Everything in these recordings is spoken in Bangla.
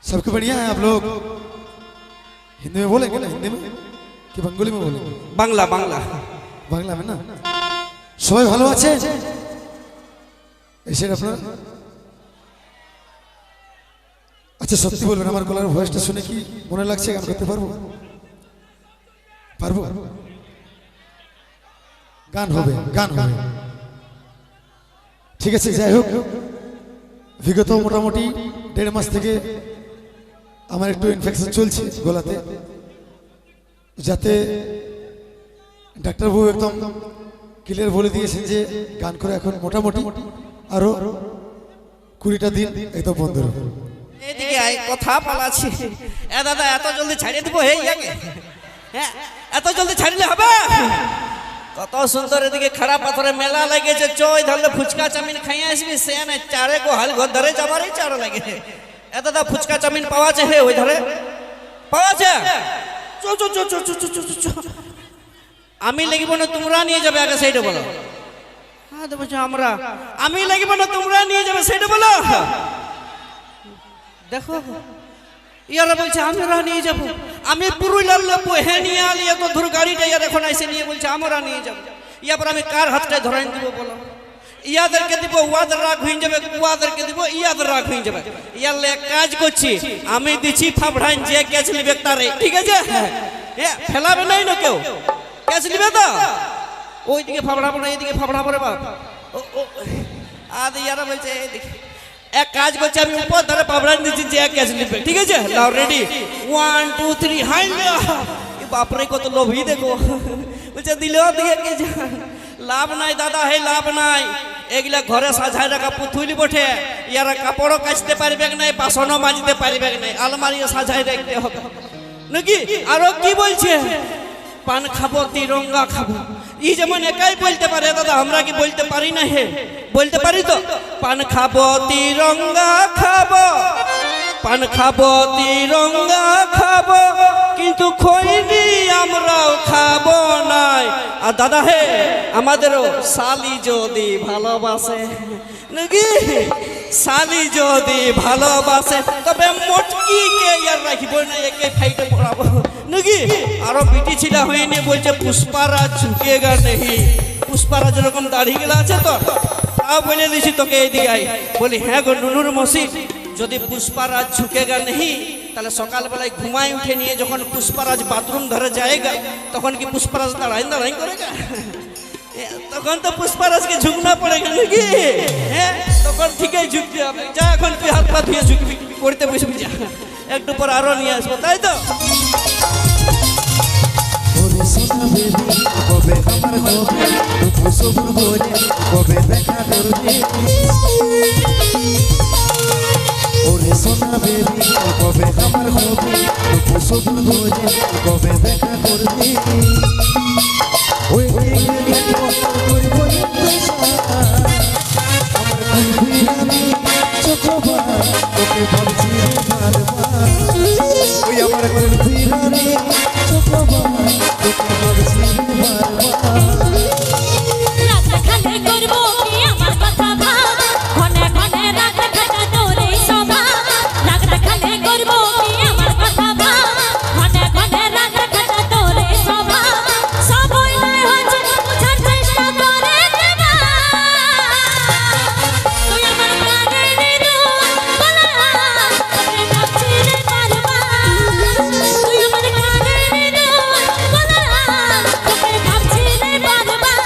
सबके बढ़िया है आप लोग। हिंदी में बोलेंगे ना, हिंदी में कि बंगाली में बोलेंगे? बांग्ला बांग्ला বাংলা में ना। সবাই ভালো আছে? এসে আপনারা আচ্ছা সত্যি বলবেন, আমার গলার ভয়েসটা শুনে কি মনে লাগছে গান করতে পারবো? পারবো? গান হবে, গান হবে, ঠিক আছে। যাই হোক, বিগত মোটামুটি 1.5 মাস থেকে আমার একটু ইনফেকশন চলছে গলাতে, যাতে ডাক্তারবাবু একদম ক্লিয়ার বলে দিয়েছেন যে গান করে এখন মোটামুটি আরো 20টা দিন একদম বন্ধ হবে। এদিকে আয়, কথা পালাছি। এ দাদা, এত জলদি ছাড়িয়ে দিব? হে ইয়াকে, হ্যাঁ, এত জলদি ছাড়লে হবে? কত সুন্দর এদিকে খাড়া পাথরে মেলা লেগেছে, চই ধরলে ফুচকা চাউমিন খাইয়ে আসবি, সে না চারে গো হাল ঘর ধরে যাবারই চার লাগে। এ দাদা, ফুচকা চাউমিন পাওয়া আছে? হে ওই ধরে পাওয়া আছে? চো চো চো চো চো চো চো চো। আমি লাগিব না তোমরা নিয়ে যাবে? আগে সেইটা বলো। হ্যাঁ তো বলছো আমরা, আমি লাগিব না তোমরা নিয়ে যাবে সেইটা বলো। দেখো ইয়ারা বলছে আমরা নিয়ে যাবো, আমি পুরুলিয়ার লোক হে নিয়ে আলি, এত দূর গাড়িটা ইয়ার এখন এসে নিয়ে বলছে আমরা নিয়ে যাবো। ইয়ারপর আমি কার হাতটায় ধরাই দিব বলো? ইয়াদেরকে দিব, ওয়াদের রাগ হয়ে যাবে, ওয়াদেরকে দিব, ইয়াদের রাগ হয়ে যাবে। ইয়ারলে এক কাজ করছি, আমি দিচ্ছি ফাবড়াইন, যে ক্যাচ নিবে তারে, ঠিক আছে? হ্যাঁ, ফেলাবে নাই না কেউ, ক্যাচ নিবে তো ওইদিকে ফাবড়াবো না, এইদিকে ফাবড়াবো রে বাপ। আর ইয়ারা বলছে এইদিকে এক কাজ করছে, আমি উপর ধরে পাবড়ান দিচ্ছি, যে এক ক্যাচ নিবে, ঠিক আছে? লাও রেডি, 1 2 3 হাই। বাপরে কত লোভী দেখো, বলছে দিলেও দিয়ে কে লাভ নাই দাদা, হে লাভ নাই। এগুলা ঘরে সাজায় রাখা পুতুলি বটে, ইয়ারা কাপড়ও কাচতে পারবে নাই, বাসনও মাজতে পারবে নাই, আলমারিও সাজায় রাখতে হবে নাকি? আরো কি বলছে, পান খাবো, তিরঙ্গা খাবো। ই যেমন একাই বলতে পারে দাদা, আমরা কি বলতে পারি না? হে বলতে পারি তো, পান খাবো তিরঙ্গা খাবো, পান খাবো তিরঙ্গা খাবো, কিন্তু খৈনি আমরাও খাবো নাই। আর দাদা হে, আমাদেরও শালি যদি ভালোবাসে নাকি, শালি যদি ভালোবাসে, তবে মটকিকে ইয়ার রাখিব না, একে ফাইটে পড়াবো নাকি? আরো বিটি ছিলা হয়নি, বলছে পুষ্পারাজ ঝুঁকেগা নেই। পুষ্পারাজ এরকম দাড়ি গেলা আছে তো, তাও বলে দিছি তোকে এইদিকে আই। বলি হ্যাঁ গো নুনুর মসি, যদি পুষ্পারাজ ঝুঁকেগা নেই, তাহলে সকালবেলায় ঘুমায় উঠে নিয়ে যখন পুষ্পারাজ বাথরুম ধরে যায়গা, তখন কি পুষ্পারাজ দাঁড়াই দাঁড়াই করেগা? তখন তো পুষ্পারাজকে ঝুঁকনা পড়েগা নাকি? হ্যাঁ, তখন ঠিকই ঝুঁকতে হবে। যা এখন তুই হাত পা ধুয়ে ঝুঁকবি, করতে বসবি, যা একটু পর আরো নিয়ে আসবো, তাই তো? সোনা বেবি কবে আমার হবে, দুপুর সবুর বলে কবে দেখা করবে। ওরে সোনা বেবি কবে আমার হবে, দুপুর সবুর বলে কবে দেখা করবে। ওই দেখো তোর বলে আমার কুলফিরানি চোখবা, তোকে বলছি বারবার, ওই আমার কুলফিরানি চোখবা, তোকে বলছি বারবার। রাত খানে করবো কি আমার কথা ভাব, ঘনে ঘনে রাত খানা তোরে সভা। রাত খানে করবো কি আমার কথা ভাব, ঘনে ঘনে রাত খানা তোরে সভা। সবই নাই হচ্ছে বুঝার চেষ্টা করে দেবা, তুই আমার প্রাণের নিদুন বলা, তোকে ভাবছি রে বারবার। তুই আমার প্রাণের নিদুন বলা, তোকে ভাবছি রে বারবার।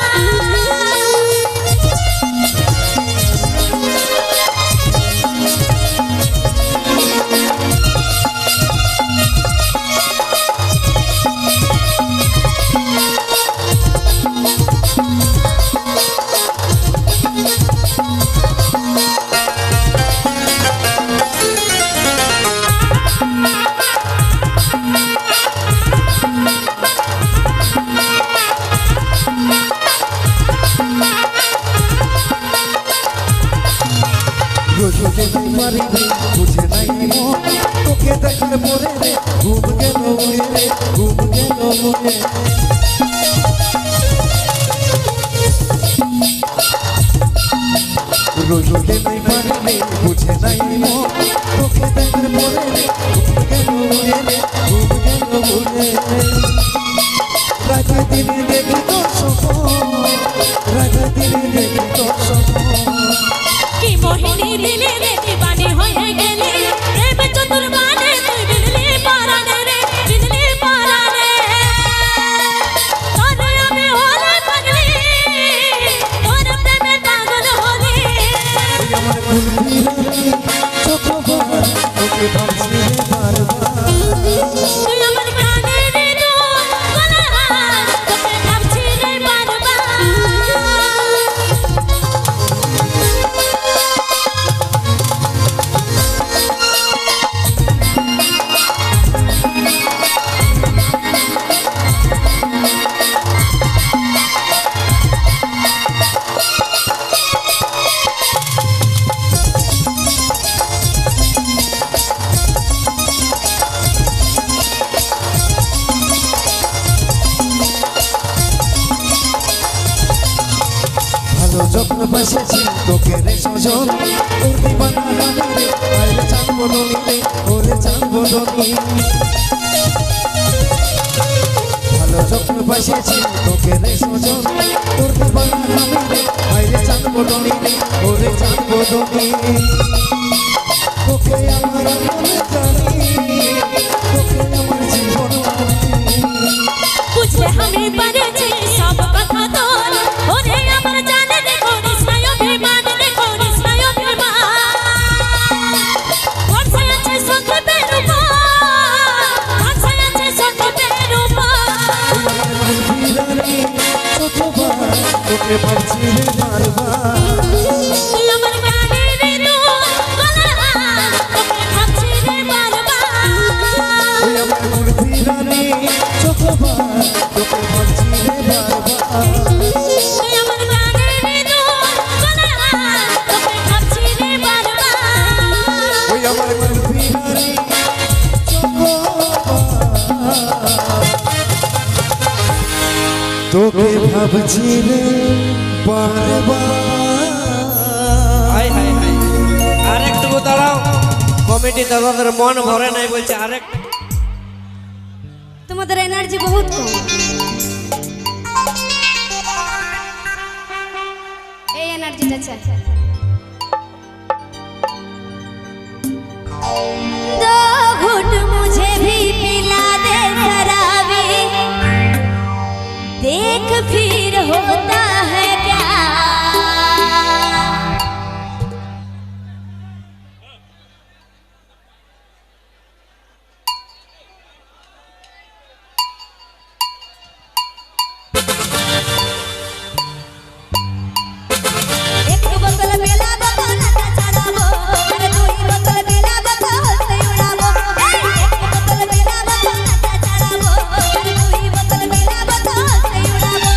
রোজকে নাই পারিবে বুঝে নাই মন, তোকে দেখার পরে রে ঘুম গেল রে, ঘুম গেল রে। রোজকে নাই পারিবে বুঝে নাই মন, তোকে দেখার পরে মোরে রে ঘুম গেল উড়ে রে ঘুম গেল উড়ে রাতে দিনে দেখি তোর স্বপ্ন রাতে দিনে দেখি তোর স্বপ্ন কি মোহিনী দিলে রে দিবানি হয়ে গেলি প্রেম চতুর মানে তুই বিদলি পরানে রে বিদলি পরানে তোরে আমি হলে পাগলি তোর প্রেমে পাগল হলি আমার কুলবি চোখ ভরা তোকে ভাবছি রে বারবার তুই আমার কানে রে গলার হার তোকে ভাবছি রে বারবার ভালো যত্ন বসেছি তোকে রে সজন তোর দিবানা আমি রে আইলে জানবো ননি রে ওরে জানবো ননি ভালো যত্ন বসেছি তোকে রে সজন তোর দিবানা আমি রে আইলে জানবো ননি রে ওরে জানবো ননি তোকে আমার মনে জানি তোকে আমার জীবন বুঝতে আমি পারেছি সব কথা তোর ওরে আমার জানে দেখো নিশ্চয় অভিমান দেখো নিশ্চয় অভিমান বর্ষায় আছে সংক্ষেপের উপর বর্ষায় আছে সংক্ষেপের উপর তোকে ভাবছি রে বারবার তুই আমার কানে রে গলার হার তোকে ভাবছি রে বারবার ওই আমার মূর্তি রানী চোখবার তোকে ভাবছি রে বারবার তুই আমার কানে রে গলার হার তোকে ভাবছি রে বারবার ওই আমার মূর্তি রানী তোকে ভাবছি রে বারবার হাই হাই হাই আরেকটু দাঁড়াও কমিটি দাদাদের মন ভরে নাই বলছে আরেক তোমাদের এনার্জি বহুত কম এই এনার্জিটা চাই दो घुट मुझे भी पिला दे शराबी देख फिर होता है क्या एक बोतल पिला दो ना चढ़ाबो अरे दुई बोतल पिला दो हंसते उड़ाबो एक बोतल पिला दो ना चढ़ाबो अरे दुई बोतल पिला दो हंसते उड़ाबो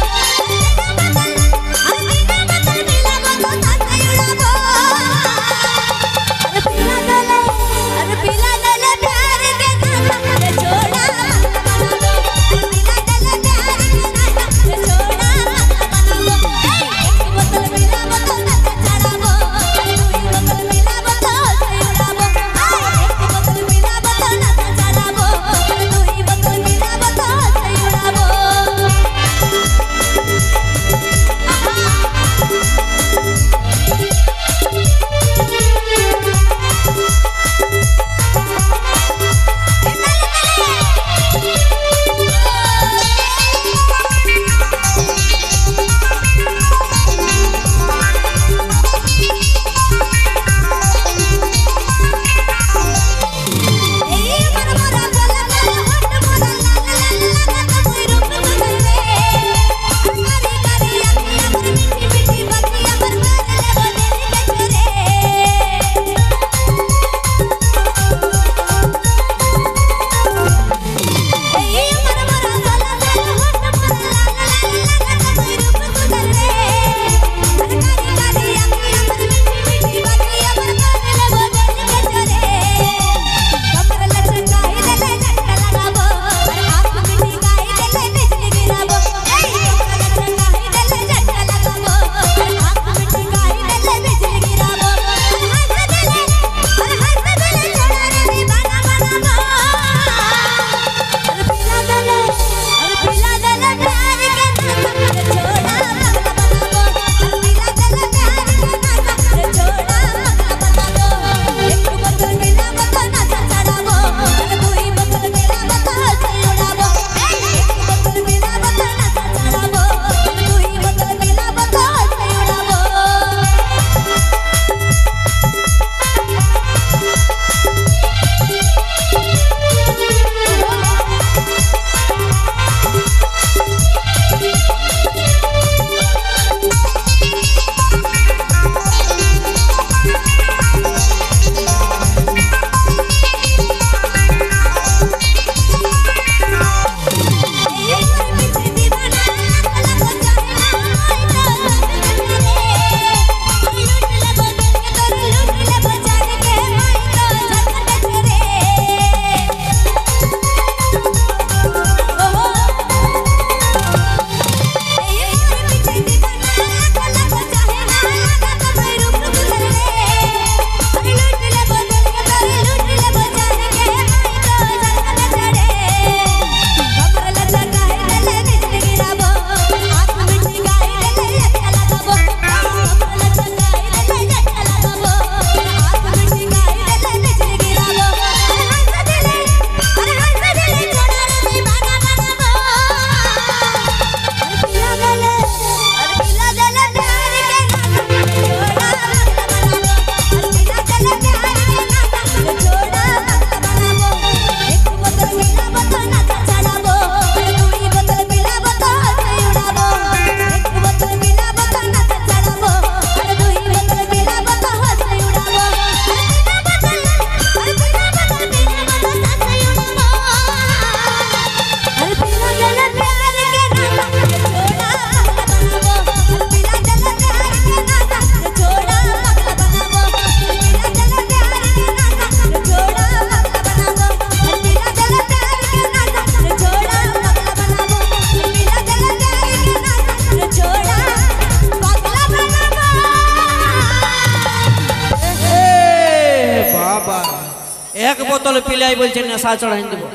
এক বোতল পিলাই বলছে নেশা চড়াই দেবো।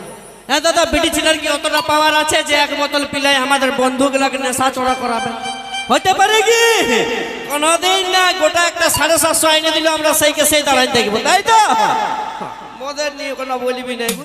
হ্যাঁ দাদা, বিটি ছেলের কি অতটা পাওয়ার আছে যে এক বোতল পিলাই আমাদের বন্ধুগুলাকে নেশা চড়া করাবে? হতে পারে কি? কোনোদিন না। গোটা একটা 750 আইনে দিল, আমরা সেই কে সেই দাঁড়াই দেখবো, তাই তো? মদের নিয়ে কোনো বলবি নাই।